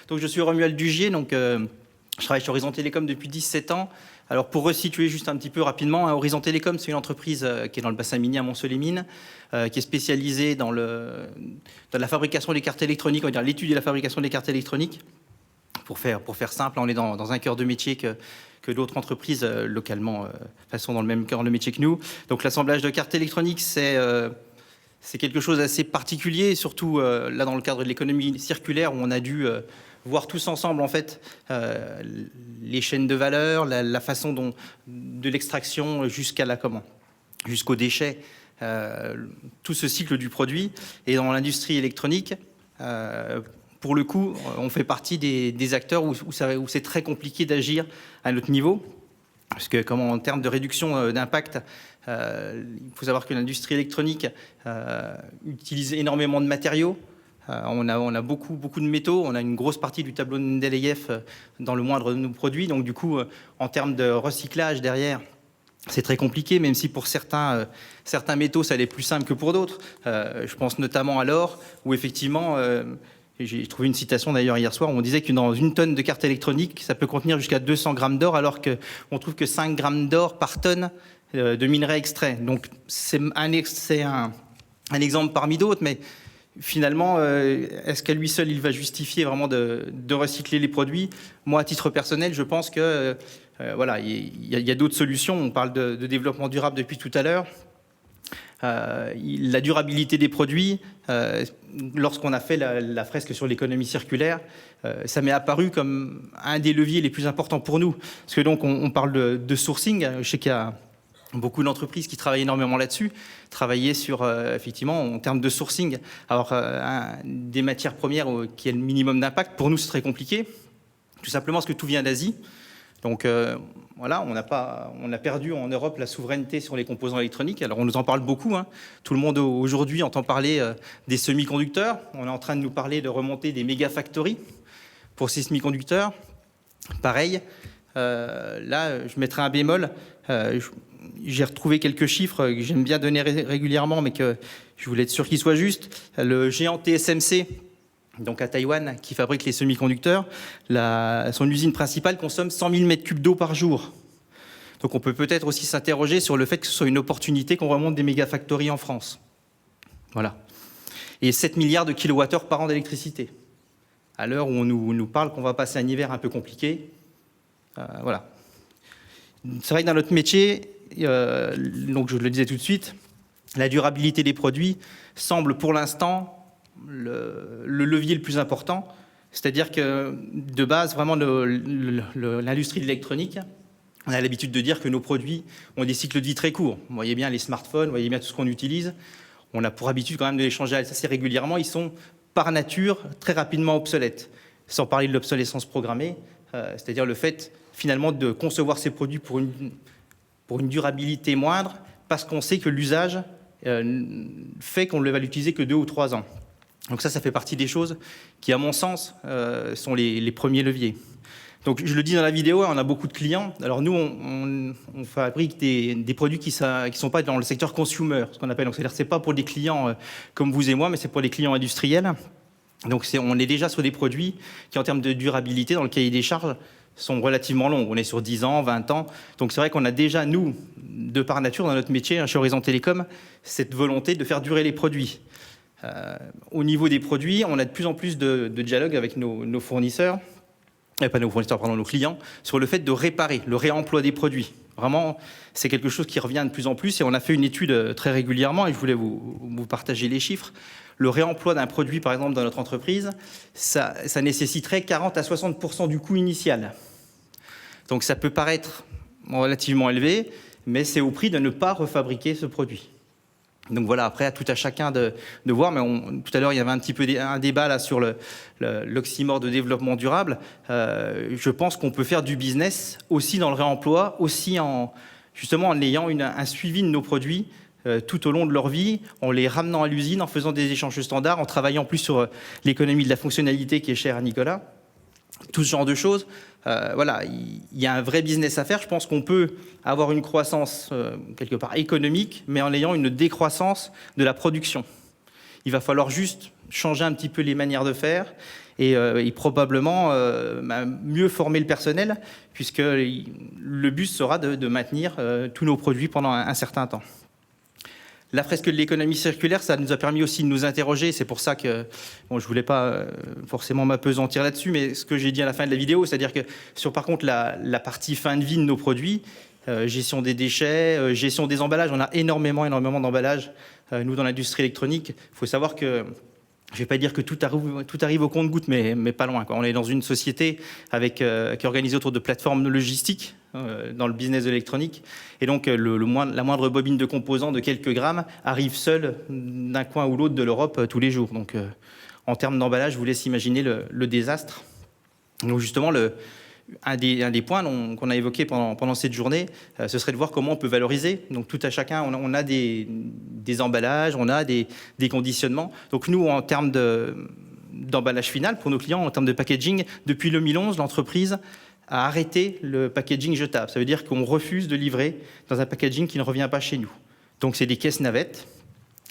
Donc, je suis Romuald Dugier, donc, je travaille chez Horizon Télécom depuis 17 ans. Alors, pour resituer juste un petit peu rapidement, Horizon Télécom, c'est une entreprise qui est dans le bassin minier à Mont-Soleil-Mines, qui est spécialisée dans la fabrication des cartes électroniques, on va dire l'étude de la fabrication des cartes électroniques. Pour faire simple, on est dans un cœur de métier que d'autres entreprises localement sont dans le même cœur de métier que nous. Donc, l'assemblage de cartes électroniques, c'est quelque chose d'assez particulier, surtout là dans le cadre de l'économie circulaire où on a dû voir tous ensemble en fait les chaînes de valeur, la façon de l'extraction jusqu'au déchet, tout ce cycle du produit. Et dans l'industrie électronique, pour le coup, on fait partie des acteurs où c'est très compliqué d'agir à notre niveau. Parce que en termes de réduction d'impact, il faut savoir que l'industrie électronique utilise énormément de matériaux. On a beaucoup de métaux. On a une grosse partie du tableau de Mendeleïev dans le moindre de nos produits. Donc du coup, en termes de recyclage derrière, c'est très compliqué, même si pour certains métaux, ça l'est plus simple que pour d'autres. Je pense notamment à l'or, où effectivement... j'ai trouvé une citation d'ailleurs hier soir où on disait que dans une tonne de cartes électroniques, ça peut contenir jusqu'à 200 grammes d'or, alors qu'on trouve que 5 grammes d'or par tonne de minerais extraits. Donc c'est un exemple parmi d'autres, mais finalement, est-ce qu'à lui seul, il va justifier vraiment de recycler les produits? Moi, à titre personnel, je pense que voilà, il y a d'autres solutions. On parle de développement durable depuis tout à l'heure. La durabilité des produits, lorsqu'on a fait la fresque sur l'économie circulaire, ça m'est apparu comme un des leviers les plus importants pour nous. Parce que donc on parle de sourcing. Je sais qu'il y a beaucoup d'entreprises qui travaillent énormément là-dessus, travailler sur, effectivement, en termes de sourcing, alors des matières premières qui aient le minimum d'impact. Pour nous, c'est très compliqué, tout simplement parce que tout vient d'Asie. Donc voilà, on a perdu en Europe la souveraineté sur les composants électroniques. Alors on nous en parle beaucoup, hein. Tout le monde aujourd'hui entend parler des semi-conducteurs. On est en train de nous parler de remonter des méga factories pour ces semi-conducteurs. Pareil, là je mettrai un bémol. J'ai retrouvé quelques chiffres que j'aime bien donner régulièrement, mais que je voulais être sûr qu'ils soient justes. Le géant TSMC, donc à Taïwan, qui fabrique les semi-conducteurs, son usine principale consomme 100 000 m3 d'eau par jour. Donc on peut peut-être aussi s'interroger sur le fait que ce soit une opportunité qu'on remonte des méga-factories en France. Voilà. Et 7 milliards de kilowattheures par an d'électricité. À l'heure où on nous parle qu'on va passer un hiver un peu compliqué. Voilà. C'est vrai que dans notre métier, donc je le disais tout de suite, la durabilité des produits semble pour l'instant le levier le plus important, c'est-à-dire que de base, vraiment, l'industrie de l'électronique, on a l'habitude de dire que nos produits ont des cycles de vie très courts. Vous voyez bien les smartphones, vous voyez bien tout ce qu'on utilise. On a pour habitude quand même de les changer assez régulièrement. Ils sont par nature très rapidement obsolètes, sans parler de l'obsolescence programmée, c'est-à-dire le fait finalement de concevoir ces produits pour une durabilité moindre, parce qu'on sait que l'usage fait qu'on ne va l'utiliser que 2 ou 3 ans. Donc ça fait partie des choses qui, à mon sens, sont les premiers leviers. Donc je le dis dans la vidéo, on a beaucoup de clients. Alors nous, on fabrique des produits qui sont pas dans le secteur consumer, ce qu'on appelle. Donc c'est-à-dire c'est pas pour des clients comme vous et moi, mais c'est pour des clients industriels. Donc on est déjà sur des produits qui, en termes de durabilité, dans le cahier des charges, sont relativement longs. On est sur 10 ans, 20 ans. Donc c'est vrai qu'on a déjà, nous, de par nature, dans notre métier, chez Horizon Télécom, cette volonté de faire durer les produits. Au niveau des produits, on a de plus en plus de dialogue avec nos fournisseurs, pas nos fournisseurs, pardon, nos clients, sur le fait de réparer, le réemploi des produits. Vraiment, c'est quelque chose qui revient de plus en plus et on a fait une étude très régulièrement et je voulais vous partager les chiffres. Le réemploi d'un produit, par exemple, dans notre entreprise, ça nécessiterait 40 à 60% du coût initial. Donc ça peut paraître relativement élevé, mais c'est au prix de ne pas refabriquer ce produit. Donc voilà, après, tout à chacun de voir, mais tout à l'heure, il y avait un petit peu un débat là sur l'oxymore de développement durable. Je pense qu'on peut faire du business aussi dans le réemploi, aussi justement en ayant un suivi de nos produits tout au long de leur vie, en les ramenant à l'usine, en faisant des échanges standards, en travaillant plus sur l'économie de la fonctionnalité qui est chère à Nicolas. tout ce genre de choses. Voilà, il y a un vrai business à faire. Je pense qu'on peut avoir une croissance quelque part économique, mais en ayant une décroissance de la production. Il va falloir juste changer un petit peu les manières de faire et probablement mieux former le personnel, puisque le but sera de maintenir tous nos produits pendant un certain temps. La fresque de l'économie circulaire, ça nous a permis aussi de nous interroger. C'est pour ça que je ne voulais pas forcément m'appesantir là-dessus, mais ce que j'ai dit à la fin de la vidéo, c'est-à-dire que sur par contre la partie fin de vie de nos produits, gestion des déchets, gestion des emballages, on a énormément d'emballages. Nous, dans l'industrie électronique, il faut savoir que, je ne vais pas dire que tout arrive au compte-gouttes, mais pas loin, quoi. On est dans une société qui est organisée autour de plateformes logistiques dans le business de l'électronique. Et donc, la moindre bobine de composants de quelques grammes arrive seule d'un coin ou l'autre de l'Europe tous les jours. Donc, en termes d'emballage, je vous laisse imaginer le désastre. Donc, justement, un des points qu'on a évoqué pendant cette journée, ce serait de voir comment on peut valoriser. Donc tout à chacun, on a des emballages, on a des conditionnements. Donc nous, en termes d'emballage final, pour nos clients, en termes de packaging, depuis 2011, l'entreprise a arrêté le packaging jetable. Ça veut dire qu'on refuse de livrer dans un packaging qui ne revient pas chez nous. Donc c'est des caisses navettes.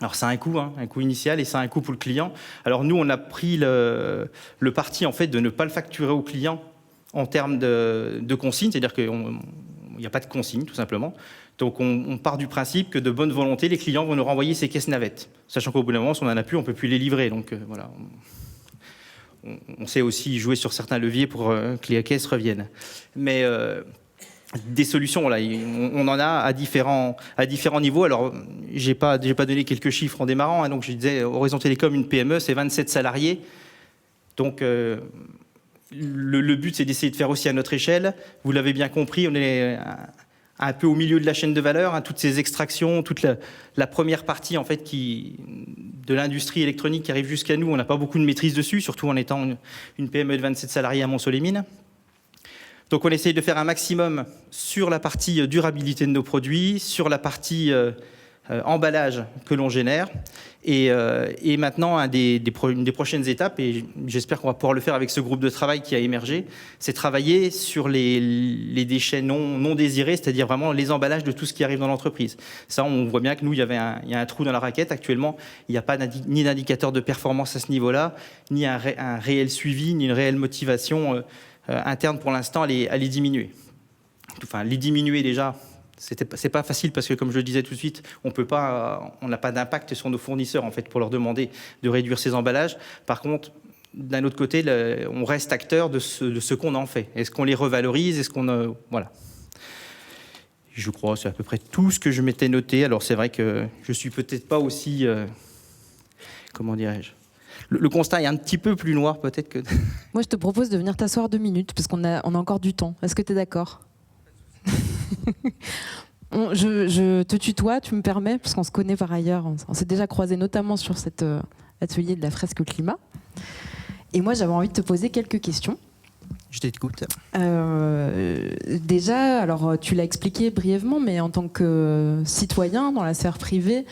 Alors ça a un coût initial et ça a un coût pour le client. Alors nous, on a pris le parti en fait de ne pas le facturer au client en termes de consigne, c'est-à-dire qu'il n'y a pas de consigne, tout simplement. Donc, on part du principe que de bonne volonté, les clients vont nous renvoyer ces caisses navettes, sachant qu'au bout d'un moment, si on n'en a plus, on ne peut plus les livrer. Donc, voilà. On sait aussi jouer sur certains leviers pour que les caisses reviennent. Mais des solutions, voilà, on en a à différents niveaux. Alors, j'ai pas donné quelques chiffres en démarrant. Donc, je disais, Horizon Télécom, une PME, c'est 27 salariés. Donc, le but, c'est d'essayer de faire aussi à notre échelle. Vous l'avez bien compris, on est un peu au milieu de la chaîne de valeur, toutes ces extractions, toute la première partie en fait, de l'industrie électronique qui arrive jusqu'à nous. On n'a pas beaucoup de maîtrise dessus, surtout en étant une PME de 27 salariés à Montceau-les-Mines. Donc on essaye de faire un maximum sur la partie durabilité de nos produits, sur la partie emballage que l'on génère. Et maintenant, une des prochaines étapes, et j'espère qu'on va pouvoir le faire avec ce groupe de travail qui a émergé, c'est travailler sur les déchets non désirés, c'est-à-dire vraiment les emballages de tout ce qui arrive dans l'entreprise. Ça, on voit bien que nous, il y a un trou dans la raquette. Actuellement, il n'y a pas ni d'indicateur de performance à ce niveau-là, ni un réel suivi, ni une réelle motivation interne pour l'instant à les diminuer. Enfin, les diminuer déjà, c'est pas facile parce que, comme je le disais tout de suite, on n'a pas d'impact sur nos fournisseurs en fait pour leur demander de réduire ces emballages. Par contre, d'un autre côté, on reste acteur de ce qu'on en fait. Est-ce qu'on les revalorise? Est-ce qu'on voilà. Je crois que c'est à peu près tout ce que je m'étais noté. Alors c'est vrai que je suis peut-être pas aussi comment dirais-je. Le constat est un petit peu plus noir peut-être que. Moi, je te propose de venir t'asseoir 2 minutes parce qu'on a encore du temps. Est-ce que tu es d'accord? Je te tutoie, tu me permets, parce qu'on se connaît par ailleurs. On s'est déjà croisés notamment sur cet atelier de la fresque climat. Et moi, j'avais envie de te poser quelques questions. Je t'écoute. Déjà, alors tu l'as expliqué brièvement, mais en tant que citoyen dans la sphère privée,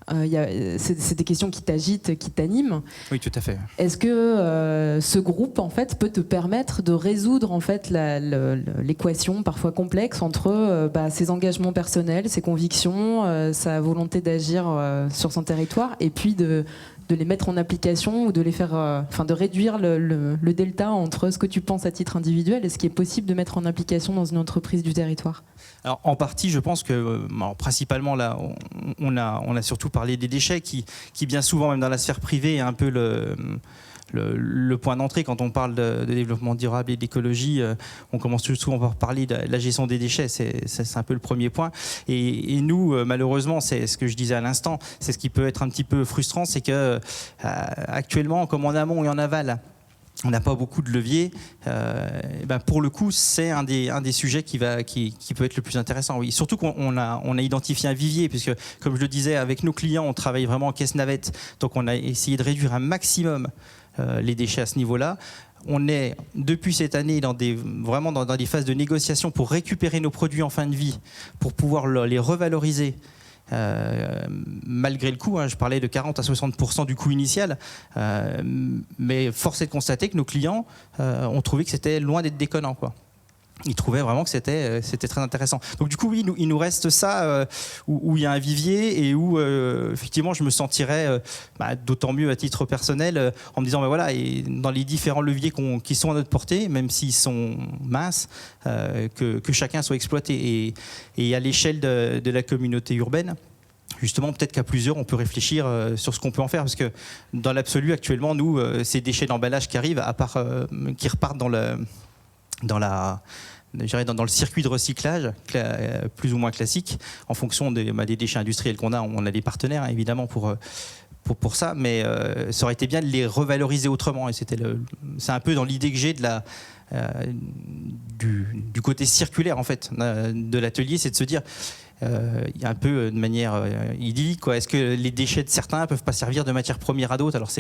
c'est des questions qui t'agitent, qui t'animent. Oui, tout à fait. Est-ce que ce groupe en fait peut te permettre de résoudre en fait l'équation parfois complexe entre ses engagements personnels, ses convictions, sa volonté d'agir sur son territoire, et puis de les mettre en application ou de les faire, de réduire le delta entre ce que tu penses à titre individuel et ce qui est possible de mettre en application dans une entreprise du territoire? Alors, en partie, je pense que, principalement, là, on a surtout parlé des déchets qui bien souvent, même dans la sphère privée, est un peu le point d'entrée. Quand on parle de développement durable et d'écologie, on commence souvent par parler de la gestion des déchets. C'est un peu le premier point. Et nous, malheureusement, c'est ce que je disais à l'instant, c'est ce qui peut être un petit peu frustrant, c'est que actuellement, comme en amont et en aval, on n'a pas beaucoup de leviers. Pour le coup, c'est un des sujets qui peut être le plus intéressant. Oui. Surtout qu'on a identifié un vivier, puisque, comme je le disais, avec nos clients, on travaille vraiment en caisse navette. Donc, on a essayé de réduire un maximum les déchets à ce niveau-là. On est, depuis cette année, vraiment dans des phases de négociation pour récupérer nos produits en fin de vie, pour pouvoir les revaloriser malgré le coût, je parlais de 40 à 60% du coût initial, mais force est de constater que nos clients ont trouvé que c'était loin d'être déconnant, quoi. Ils trouvaient vraiment que c'était très intéressant. Donc du coup, oui, il nous reste ça où il y a un vivier et où effectivement je me sentirais d'autant mieux à titre personnel en me disant voilà, et dans les différents leviers qui sont à notre portée, même s'ils sont minces, que chacun soit exploité. Et à l'échelle de la communauté urbaine, justement, peut-être qu'à plusieurs, on peut réfléchir sur ce qu'on peut en faire, parce que dans l'absolu, actuellement, nous, ces déchets d'emballage qui arrivent, à part qui repartent dans le circuit de recyclage plus ou moins classique, en fonction des déchets industriels qu'on a. On a des partenaires, évidemment, pour ça, mais ça aurait été bien de les revaloriser autrement. Et c'est un peu dans l'idée que j'ai du côté circulaire, en fait, de l'atelier, c'est de se dire, il y a un peu de manière idyllique, quoi. Est-ce que les déchets de certains ne peuvent pas servir de matière première à d'autres? Alors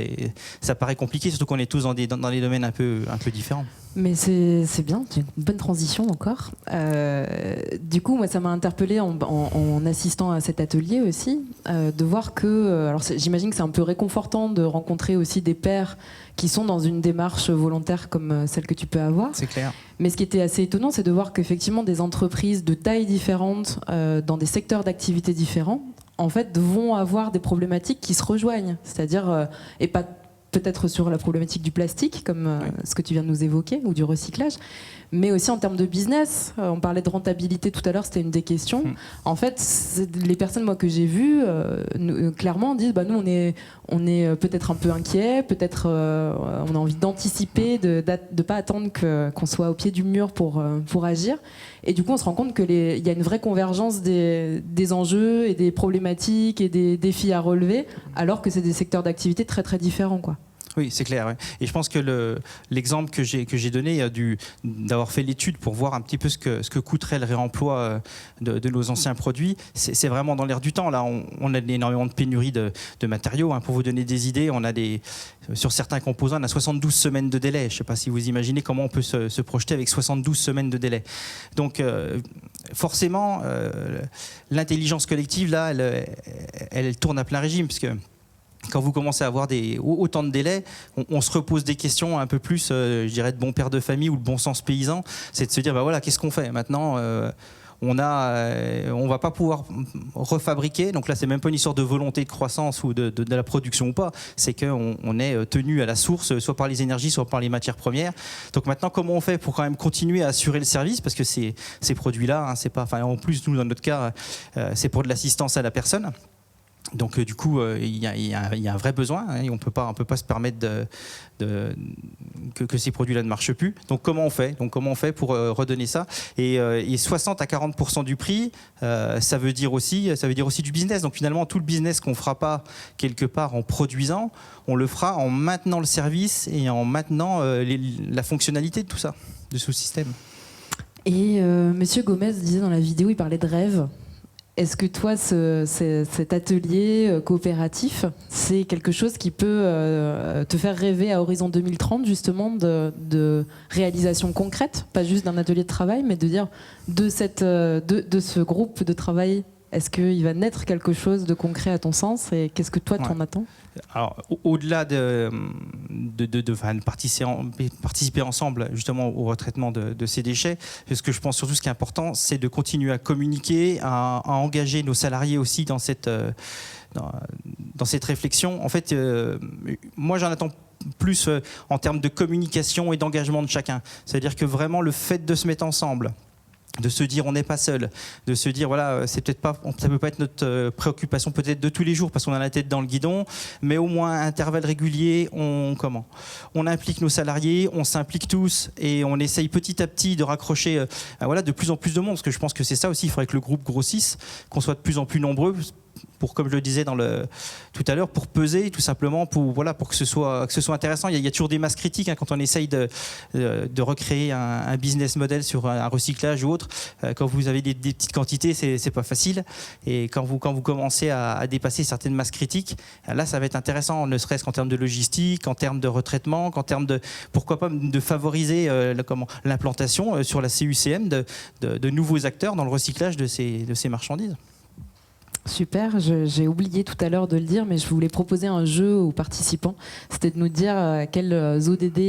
ça paraît compliqué, surtout qu'on est tous dans des domaines un peu différents. Mais c'est bien, c'est une bonne transition encore. Du coup, moi, ça m'a interpellée en assistant à cet atelier aussi, de voir que, alors j'imagine que c'est un peu réconfortant de rencontrer aussi des pairs qui sont dans une démarche volontaire comme celle que tu peux avoir. C'est clair. Mais ce qui était assez étonnant, c'est de voir qu'effectivement des entreprises de tailles différentes, dans des secteurs d'activité différents, en fait, vont avoir des problématiques qui se rejoignent. C'est-à-dire, et pas peut-être sur la problématique du plastique, comme ce que tu viens de nous évoquer, ou du recyclage, mais aussi en termes de business. On parlait de rentabilité tout à l'heure, c'était une des questions. En fait, les personnes moi, que j'ai vues, clairement disent nous, on est peut-être un peu inquiets, peut-être on a envie d'anticiper, de ne pas attendre qu'on soit au pied du mur pour agir. Et du coup, on se rend compte qu'il y a une vraie convergence des enjeux et des problématiques et des défis à relever, alors que c'est des secteurs d'activité très très différents, quoi. Oui, c'est clair. Ouais. Et je pense que l'exemple que j'ai donné d'avoir fait l'étude pour voir un petit peu ce que coûterait le réemploi de nos anciens produits, c'est vraiment dans l'air du temps. Là, on a énormément de pénurie de matériaux. Pour vous donner des idées, sur certains composants, on a 72 semaines de délai. Je ne sais pas si vous imaginez comment on peut se projeter avec 72 semaines de délai. Donc, forcément, l'intelligence collective, là, elle tourne à plein régime, puisque quand vous commencez à avoir autant de délais, on se repose des questions un peu plus, je dirais, de bon père de famille ou de bon sens paysan. C'est de se dire, voilà, qu'est-ce qu'on fait maintenant? On va pas pouvoir refabriquer. Donc là, c'est même pas une histoire de volonté de croissance ou de la production ou pas. C'est qu'on est tenu à la source, soit par les énergies, soit par les matières premières. Donc maintenant, comment on fait pour quand même continuer à assurer le service? Parce que ces produits-là, c'est pas, en plus, nous, dans notre cas, c'est pour de l'assistance à la personne. Donc du coup, il y a un vrai besoin, et on peut pas se permettre que ces produits-là ne marchent plus. Donc comment on fait pour redonner ça? Et 60 à 40% du prix, ça veut dire aussi du business. Donc finalement, tout le business qu'on fera pas quelque part en produisant, on le fera en maintenant le service et en maintenant la fonctionnalité de tout ça, de ce système. Et Monsieur Gomez disait dans la vidéo, il parlait de rêve. Est-ce que toi, cet atelier coopératif, c'est quelque chose qui peut te faire rêver à horizon 2030, justement, de réalisation concrète, pas juste d'un atelier de travail, mais de dire de ce groupe de travail, est-ce qu'il va naître quelque chose de concret à ton sens, et qu'est-ce que toi, t'en attends? Alors, au-delà de participer ensemble justement au retraitement de ces déchets, ce que je pense surtout, ce qui est important, c'est de continuer à communiquer, à engager nos salariés aussi dans cette réflexion. En fait, moi j'en attends plus en termes de communication et d'engagement de chacun. C'est-à-dire que vraiment le fait de se mettre ensemble, de se dire on n'est pas seul, de se dire voilà, c'est peut-être pas, ça peut pas être notre préoccupation peut-être de tous les jours parce qu'on a la tête dans le guidon, mais au moins à intervalles réguliers, on implique nos salariés, on s'implique tous et on essaye petit à petit de raccrocher de plus en plus de monde, parce que je pense que c'est ça aussi, il faudrait que le groupe grossisse, qu'on soit de plus en plus nombreux pour, comme je le disais tout à l'heure, pour peser tout simplement, pour que ce soit intéressant. Il y a toujours des masses critiques quand on essaye de recréer un business model sur un recyclage ou autre. Quand vous avez des petites quantités, c'est pas facile. Et quand vous commencez à dépasser certaines masses critiques, là, ça va être intéressant, ne serait-ce qu'en termes de logistique, en termes de retraitement, qu'en termes de, pourquoi pas, de favoriser l'implantation sur la CUCM de nouveaux acteurs dans le recyclage de ces marchandises. Super, j'ai oublié tout à l'heure de le dire, mais je voulais proposer un jeu aux participants. C'était de nous dire à quels ODD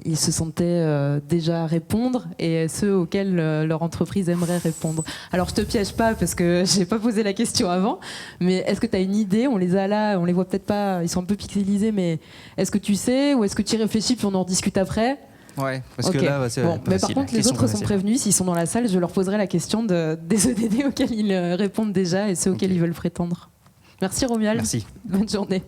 ils se sentaient déjà répondre et ceux auxquels leur entreprise aimerait répondre. Alors je te piège pas parce que j'ai pas posé la question avant, mais est-ce que tu as une idée? On les a là, on les voit peut-être pas, ils sont un peu pixelisés, mais est-ce que tu sais ou est-ce que tu y réfléchis puis on en discute après? Ouais, parce que là, c'est bon, pas mais facile. par contre, les autres sont prévenus. S'ils sont dans la salle, je leur poserai la question des ODD auxquels ils répondent déjà et ceux auxquels ils veulent prétendre. Merci Romuald. Merci. Bonne journée.